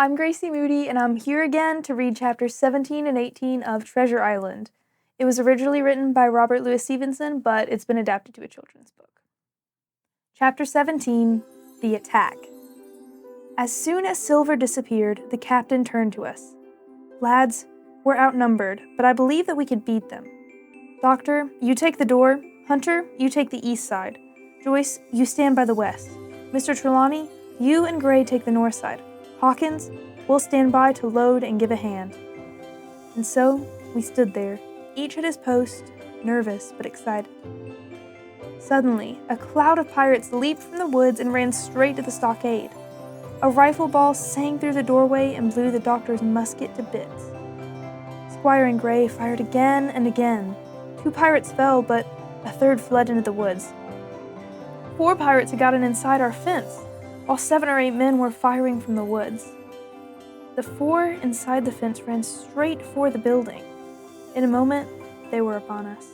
I'm Gracie Moody, and I'm here again to read chapters 17 and 18 of Treasure Island. It was originally written by Robert Louis Stevenson, but it's been adapted to a children's book. Chapter 17, The Attack. As soon as Silver disappeared, the captain turned to us. Lads, we're outnumbered, but I believe that we could beat them. Doctor, you take the door. Hunter, you take the east side. Joyce, you stand by the west. Mr. Trelawney, you and Gray take the north side. Hawkins, we'll stand by to load and give a hand. And so, we stood there, each at his post, nervous but excited. Suddenly, a cloud of pirates leaped from the woods and ran straight to the stockade. A rifle ball sang through the doorway and blew the doctor's musket to bits. Squire and Gray fired again and again. 2 pirates fell, but a third fled into the woods. 4 pirates had gotten inside our fence, while 7 or 8 men were firing from the woods. The 4 inside the fence ran straight for the building. In a moment, they were upon us.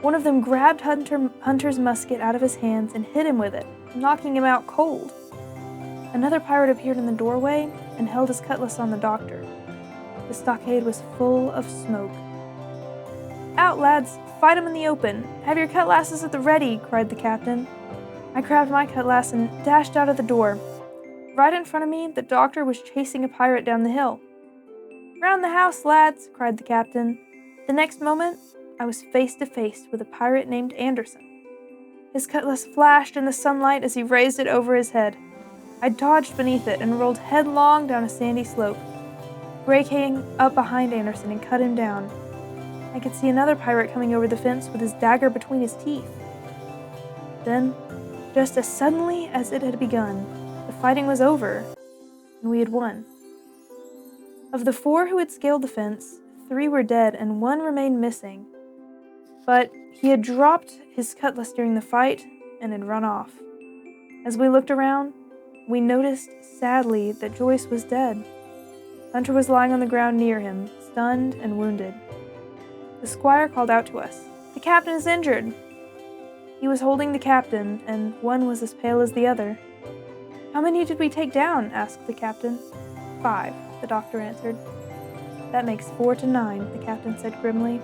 One of them grabbed Hunter's musket out of his hands and hit him with it, knocking him out cold. Another pirate appeared in the doorway and held his cutlass on the doctor. The stockade was full of smoke. "Out, lads! Fight 'em in the open! Have your cutlasses at the ready!" cried the captain. I grabbed my cutlass and dashed out of the door. Right in front of me, the doctor was chasing a pirate down the hill. "Round the house, lads!" cried the captain. The next moment, I was face to face with a pirate named Anderson. His cutlass flashed in the sunlight as he raised it over his head. I dodged beneath it and rolled headlong down a sandy slope. Gray came up behind Anderson and cut him down. I could see another pirate coming over the fence with his dagger between his teeth. Then, just as suddenly as it had begun, the fighting was over, and we had won. Of the 4 who had scaled the fence, 3 were dead and 1 remained missing. But he had dropped his cutlass during the fight and had run off. As we looked around, we noticed sadly that Joyce was dead. Hunter was lying on the ground near him, stunned and wounded. The squire called out to us, "The captain is injured!" He was holding the captain, and one was as pale as the other. "How many did we take down?" asked the captain. 5, the doctor answered. "That makes 4 to 9, the captain said grimly.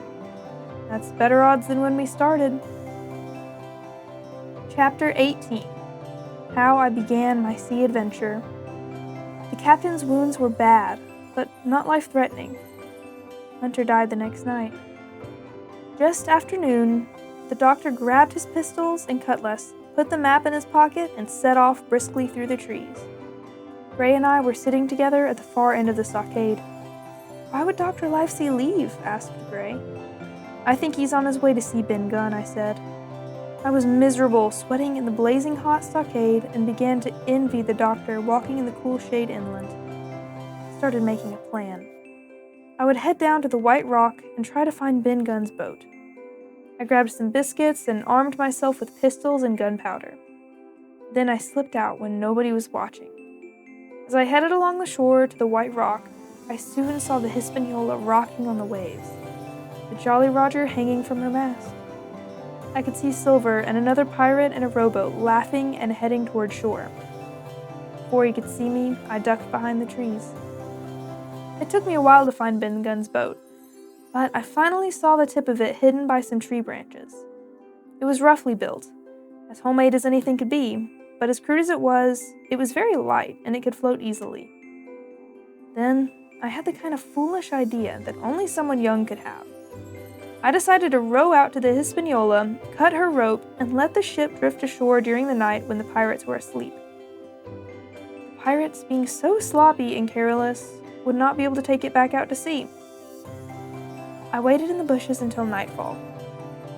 "That's better odds than when we started." Chapter 18. How I Began My Sea Adventure. The captain's wounds were bad, but not life-threatening. Hunter died the next night. Just after noon, the doctor grabbed his pistols and cutlass, put the map in his pocket, and set off briskly through the trees. Gray and I were sitting together at the far end of the stockade. "Why would Dr. Livesey leave?" asked Gray. "I think he's on his way to see Ben Gunn," I said. I was miserable, sweating in the blazing hot stockade, and began to envy the doctor walking in the cool shade inland. I started making a plan. I would head down to the White Rock and try to find Ben Gunn's boat. I grabbed some biscuits and armed myself with pistols and gunpowder. Then I slipped out when nobody was watching. As I headed along the shore to the White Rock, I soon saw the Hispaniola rocking on the waves, the Jolly Roger hanging from her mast. I could see Silver and another pirate in a rowboat laughing and heading toward shore. Before he could see me, I ducked behind the trees. It took me a while to find Ben Gunn's boat, but I finally saw the tip of it hidden by some tree branches. It was roughly built, as homemade as anything could be, but as crude as it was very light and it could float easily. Then, I had the kind of foolish idea that only someone young could have. I decided to row out to the Hispaniola, cut her rope, and let the ship drift ashore during the night when the pirates were asleep. The pirates, being so sloppy and careless, would not be able to take it back out to sea. I waited in the bushes until nightfall,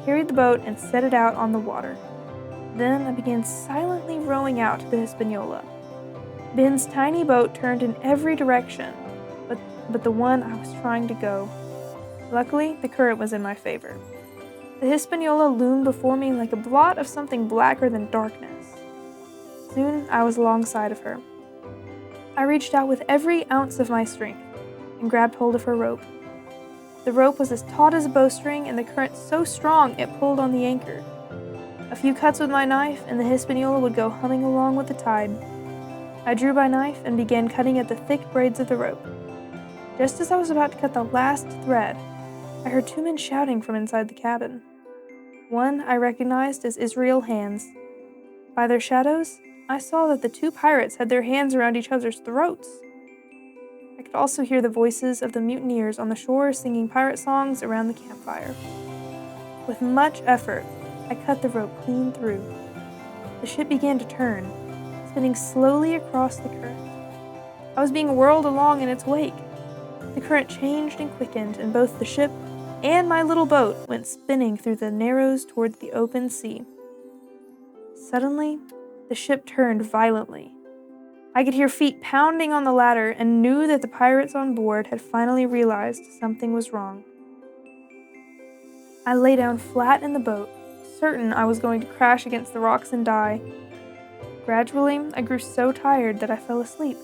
carried the boat, and set it out on the water. Then I began silently rowing out to the Hispaniola. Ben's tiny boat turned in every direction, but the one I was trying to go. Luckily, the current was in my favor. The Hispaniola loomed before me like a blot of something blacker than darkness. Soon I was alongside of her. I reached out with every ounce of my strength and grabbed hold of her rope. The rope was as taut as a bowstring, and the current so strong it pulled on the anchor. A few cuts with my knife, and the Hispaniola would go humming along with the tide. I drew my knife and began cutting at the thick braids of the rope. Just as I was about to cut the last thread, I heard two men shouting from inside the cabin. One I recognized as Israel Hands. By their shadows, I saw that the two pirates had their hands around each other's throats. I could also hear the voices of the mutineers on the shore singing pirate songs around the campfire. With much effort, I cut the rope clean through. The ship began to turn, spinning slowly across the current. I was being whirled along in its wake. The current changed and quickened, and both the ship and my little boat went spinning through the narrows towards the open sea. Suddenly, the ship turned violently. I could hear feet pounding on the ladder and knew that the pirates on board had finally realized something was wrong. I lay down flat in the boat, certain I was going to crash against the rocks and die. Gradually, I grew so tired that I fell asleep.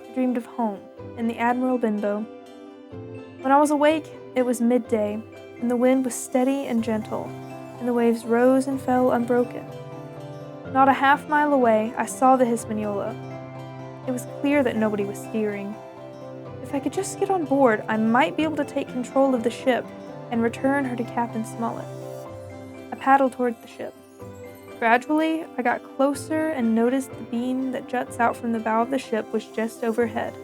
I dreamed of home and the Admiral Benbow. When I was awake, it was midday, and the wind was steady and gentle, and the waves rose and fell unbroken. Not a half-mile away, I saw the Hispaniola. It was clear that nobody was steering. If I could just get on board, I might be able to take control of the ship and return her to Captain Smollett. I paddled toward the ship. Gradually, I got closer and noticed the beam that juts out from the bow of the ship was just overhead.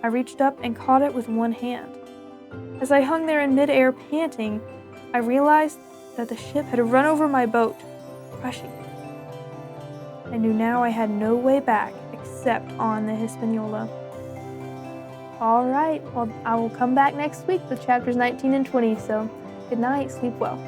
I reached up and caught it with one hand. As I hung there in midair panting, I realized that the ship had run over my boat, crushing it. I knew now I had no way back except on the Hispaniola. All right, well, I will come back next week with chapters 19 and 20, so good night, sleep well.